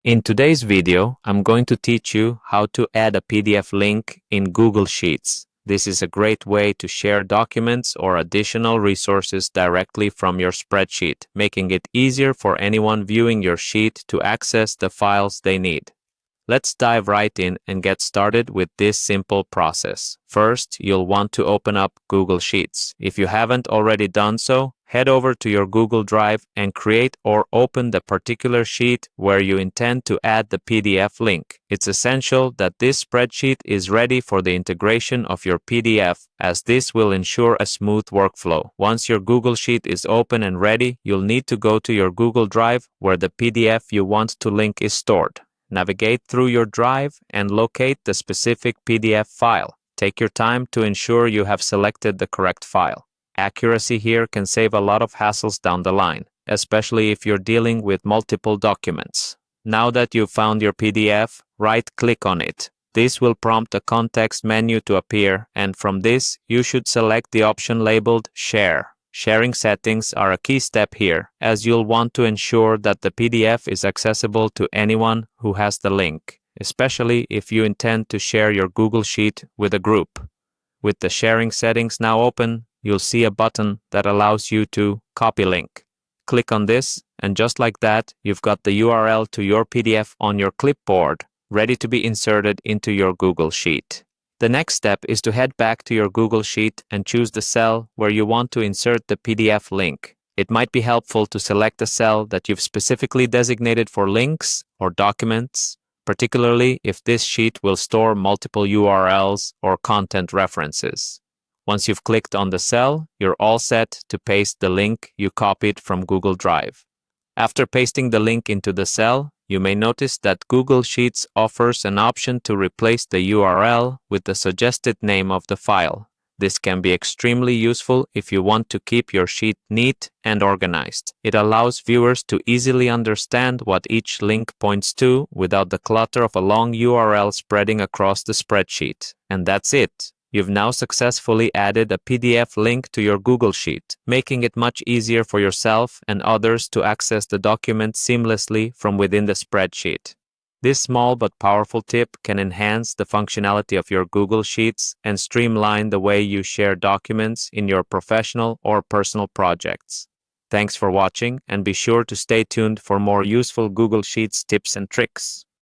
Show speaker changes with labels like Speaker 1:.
Speaker 1: In today's video, I'm going to teach you how to add a PDF link in Google Sheets. This is a great way to share documents or additional resources directly from your spreadsheet, making it easier for anyone viewing your sheet to access the files they need. Let's dive right in and get started with this simple process. First, you'll want to open up Google Sheets. If you haven't already done so, head over to your Google Drive and create or open the particular sheet where you intend to add the PDF link. It's essential that this spreadsheet is ready for the integration of your PDF, as this will ensure a smooth workflow. Once your Google Sheet is open and ready, you'll need to go to your Google Drive where the PDF you want to link is stored. Navigate through your drive and locate the specific PDF file. Take your time to ensure you have selected the correct file. Accuracy here can save a lot of hassles down the line, especially if you're dealing with multiple documents. Now that you've found your PDF, right-click on it. This will prompt a context menu to appear, and from this, you should select the option labeled Share. Sharing settings are a key step here, as you'll want to ensure that the PDF is accessible to anyone who has the link, especially if you intend to share your Google Sheet with a group. With the sharing settings now open, you'll see a button that allows you to copy link. Click on this, and just like that, you've got the URL to your PDF on your clipboard, ready to be inserted into your Google Sheet. The next step is to head back to your Google Sheet and choose the cell where you want to insert the PDF link. It might be helpful to select a cell that you've specifically designated for links or documents, particularly if this sheet will store multiple URLs or content references. Once you've clicked on the cell, you're all set to paste the link you copied from Google Drive. After pasting the link into the cell, you may notice that Google Sheets offers an option to replace the URL with the suggested name of the file. This can be extremely useful if you want to keep your sheet neat and organized. It allows viewers to easily understand what each link points to without the clutter of a long URL spreading across the spreadsheet. And that's it. You've now successfully added a PDF link to your Google Sheet, making it much easier for yourself and others to access the document seamlessly from within the spreadsheet. This small but powerful tip can enhance the functionality of your Google Sheets and streamline the way you share documents in your professional or personal projects. Thanks for watching, and be sure to stay tuned for more useful Google Sheets tips and tricks.